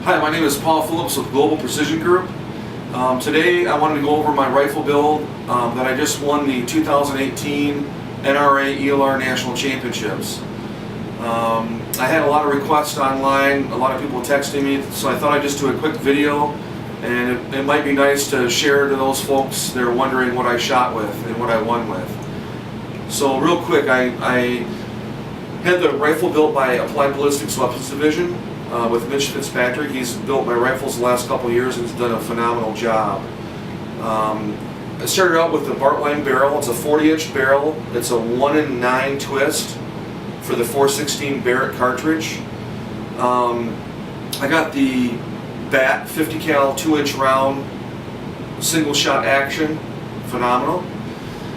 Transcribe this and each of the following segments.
Hi, my name is Paul Phillips with Global Precision Group. Today I wanted to go over my rifle build that I just won the 2018 NRA ELR National Championships. I had a lot of requests online, a lot of people texting me, so I thought I'd just do a quick video, and it might be nice to share to those folks that are wondering what I shot with and what I won with. So real quick, I had the rifle built by Applied Ballistics Weapons Division with Mitch Fitzpatrick. He's built my rifles the last couple of years and has done a phenomenal job. I started out with the Barrett barrel. It's a 40-inch barrel. It's a 1-in-9 twist for the 416 Barrett cartridge. I got the BAT 50 cal 2-inch round single shot action, phenomenal.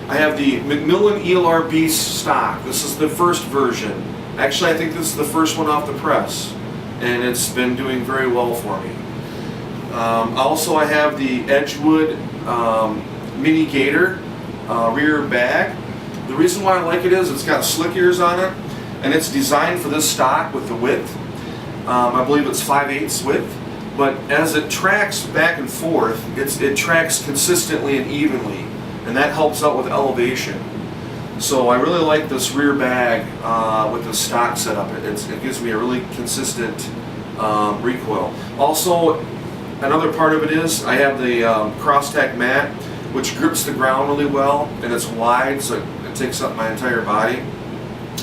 I have the Macmillan ELR Beast stock. This is the first version. Actually, I think this is the first one off the press, and it's been doing very well for me. Also, I have the Edgewood Mini Gator rear bag. The reason why I like it is it's got slick ears on it, and it's designed for this stock with the width. I believe it's 5/8 width, but as it tracks back and forth, it tracks consistently and evenly, and that helps out with elevation. So I really like this rear bag with the stock setup. It gives me a really consistent recoil. Also, another part of it is I have the cross-tack mat, which grips the ground really well, and it's wide, so it takes up my entire body.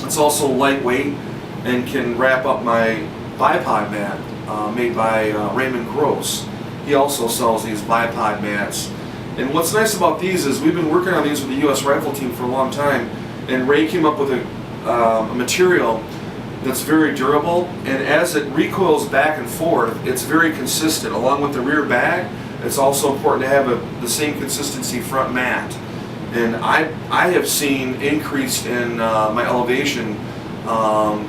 It's also lightweight and can wrap up my Bipod mat made by Raymond Gross. He also sells these Bipod mats. And what's nice about these is we've been working on these with the U.S. Rifle Team for a long time, and Ray came up with a material that's very durable, and as it recoils back and forth, it's very consistent. Along with the rear bag, it's also important to have the same consistency front mat. And I have seen increase in my elevation,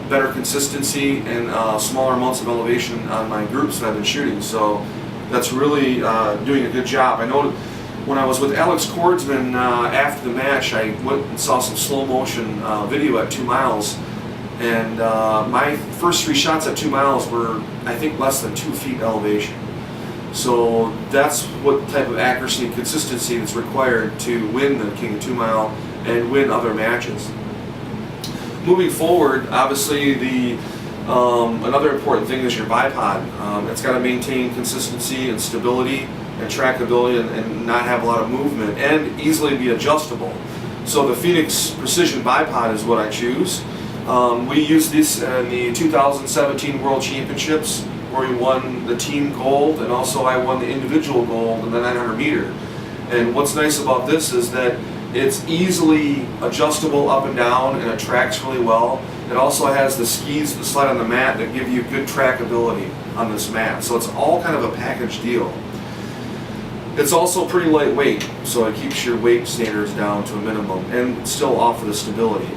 better consistency, and smaller amounts of elevation on my groups that I've been shooting. So that's really doing a good job. I know when I was with Alex Cordsman after the match, I went and saw some slow motion video at 2 miles, and my first 3 shots at 2 miles were, I think, less than 2 feet elevation. So that's what type of accuracy and consistency that's required to win the King of 2 Mile and win other matches. Moving forward, obviously another important thing is your bipod. It's got to maintain consistency and stability and trackability and not have a lot of movement and easily be adjustable. So the Phoenix Precision Bipod is what I choose. We used this in the 2017 World Championships, where we won the team gold, and also I won the individual gold in the 900 meter. And what's nice about this is that it's easily adjustable up and down, and it tracks really well. It also has the skis that slide on the mat that give you good trackability on this mat. So it's all kind of a package deal. It's also pretty lightweight, so it keeps your weight standards down to a minimum and still offer the stability.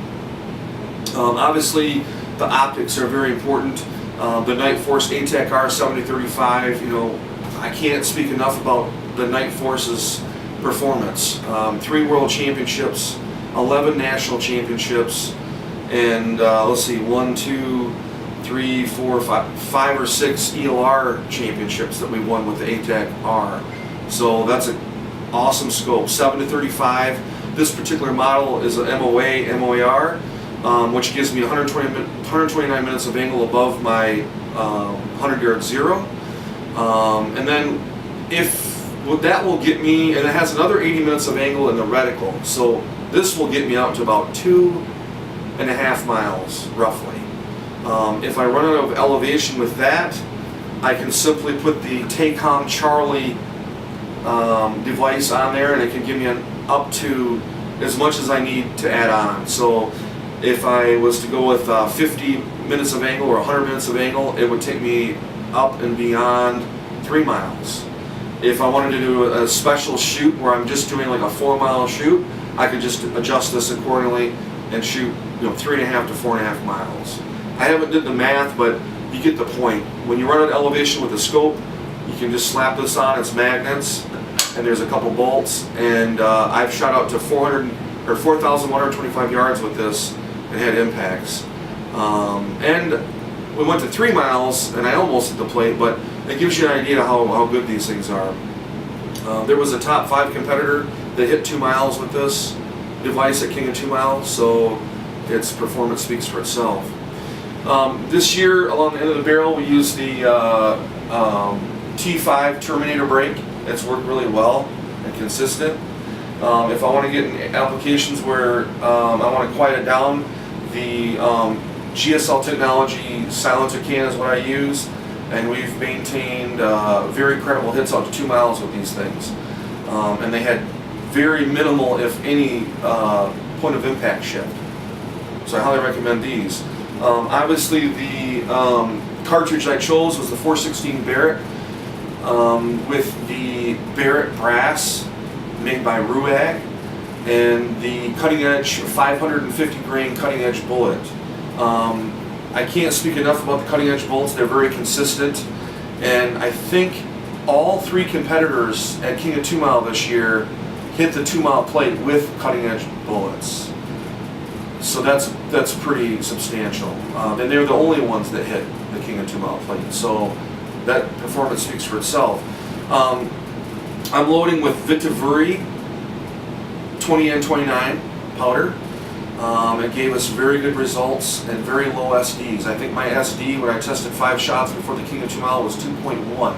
Obviously, the optics are very important. The Night Force ATAC R7035, you know, I can't speak enough about the Night Force's performance. 3 World Championships, 11 National Championships, and let's see, 1, 2, 3, 4, 5 or 6 ELR championships that we won with the ATAC R. So that's an awesome scope. 7-35. This particular model is an MOA/MOAR, which gives me 129 minutes of angle above my 100-yard zero. And then that will get me, and it has another 80 minutes of angle in the reticle. So this will get me out to about 2.5 miles, roughly. If I run out of elevation with that, I can simply put the Tacom Charlie device on there, and it can give me up to as much as I need to add on. So if I was to go with 50 minutes of angle or 100 minutes of angle, it would take me up and beyond 3 miles. If I wanted to do a special shoot where I'm just doing like a 4-mile shoot, I could just adjust this accordingly and shoot, you know, 3.5 to 4.5 miles. I haven't did the math, but you get the point. When you run an elevation with a scope, you can just slap this on, it's magnets, and there's a couple bolts, and I've shot out to 4,125 yards with this and had impacts. And we went to 3 miles, and I almost hit the plate, but it gives you an idea of how good these things are. There was a top 5 competitor that hit 2 miles with this device at King of 2 Mile, so its performance speaks for itself. This year, along the end of the barrel, we used the T5 Terminator brake. It's worked really well and consistent. If I want to get in applications where I want to quiet it down, the GSL Technology silencer can is what I use, and we've maintained very credible hits out to 2 miles with these things. And they had very minimal, if any, point of impact shift. So I highly recommend these. Obviously, the cartridge I chose was the 416 Barrett with the Barrett brass made by Ruag, and the cutting edge 550 grain cutting edge bullet. I can't speak enough about the cutting edge bullets. They're very consistent, and I think all 3 competitors at King of 2 Mile this year hit the 2 mile plate with cutting edge bullets. So that's pretty substantial. And they're the only ones that hit the King of 2 Mile plate. So that performance speaks for itself. I'm loading with Vitavuri 20N29 powder. It gave us very good results and very low SDs. I think my SD, when I tested 5 shots before the King of 2 Mile, was 2.1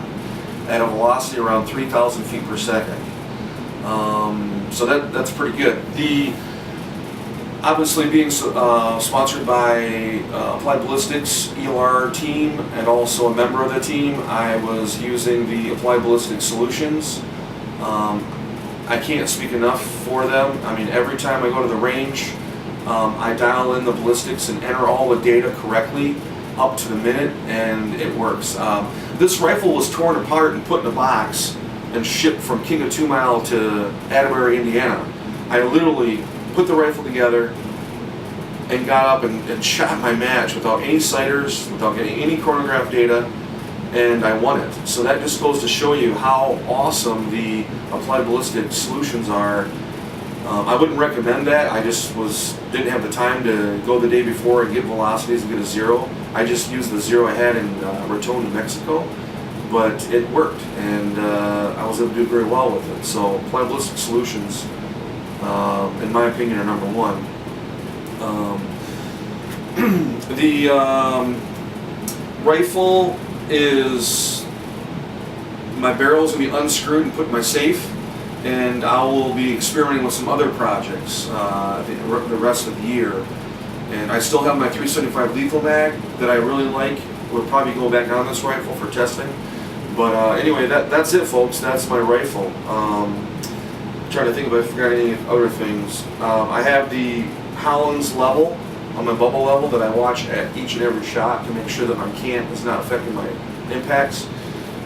at a velocity around 3,000 feet per second. So that's pretty good. Obviously being sponsored by Applied Ballistics ELR team and also a member of the team, I was using the Applied Ballistics solutions. I can't speak enough for them. I mean, every time I go to the range, I dial in the ballistics and enter all the data correctly up to the minute, and it works. This rifle was torn apart and put in a box and shipped from King of 2 Mile to Atterbury, Indiana. I literally put the rifle together and got up and shot my match without any sighters, without getting any chronograph data, and I won it. So that just goes to show you how awesome the Applied Ballistics solutions are. I wouldn't recommend that. I just didn't have the time to go the day before and get velocities and get a 0. I just used the 0 I had in Raton, New Mexico, but it worked, and I was able to do very well with it. So Applied Ballistics solutions, in my opinion, are number 1. The rifle my barrel's going to be unscrewed and put in my safe, and I will be experimenting with some other projects the rest of the year. And I still have my 375 lethal mag that I really like. We'll probably go back on this rifle for testing. But anyway, that's it, folks. That's my rifle. Trying to think if I forgot any other things. I have the Hollins level on my bubble level that I watch at each and every shot to make sure that my cant is not affecting my impacts.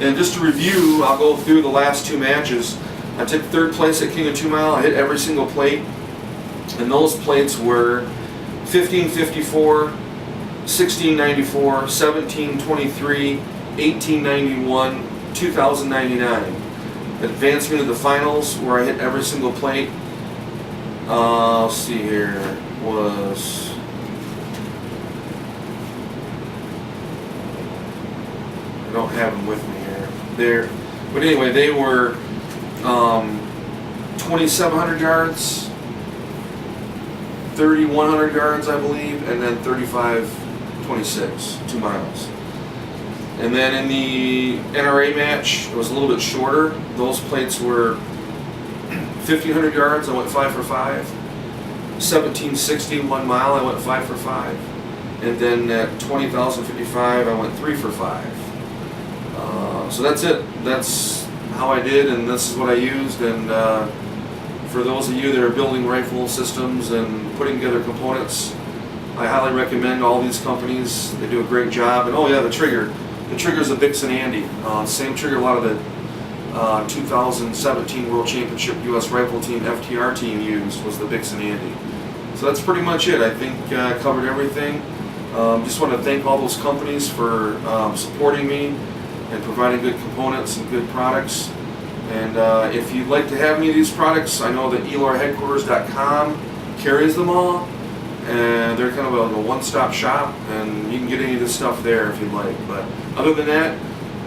And just to review, I'll go through the last 2 matches. I took 3rd place at King of 2 Mile. I hit every single plate, and those plates were 1554, 1694, 1723, 1891, 2099. Advanced me to the finals where I hit every single plate. Let's see here, I don't have them with me here. But anyway, they were 2,700 yards, 3,100 yards, I believe, and then 3526, 2 miles. And then in the NRA match, it was a little bit shorter. Those plates were 1,500 yards, I went 5 for 5. 1,760, 1 mile, I went 5 for 5. And then at 20,055, I went 3 for 5. So that's it. That's how I did, and this is what I used. And for those of you that are building rifle systems and putting together components, I highly recommend all these companies. They do a great job. And oh yeah, the trigger. The trigger's a Vixen Andy. Same trigger a lot of the 2017 World Championship U.S. Rifle Team FTR team used was the Vixen Andy. So that's pretty much it. I think I covered everything. Just want to thank all those companies for supporting me and providing good components and good products. And if you'd like to have any of these products, I know that ELRheadquarters.com carries them all. and they're kind of a one-stop shop, and you can get any of this stuff there if you'd like. But other than that,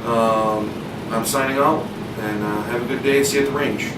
I'm signing out, and have a good day and see you at the range.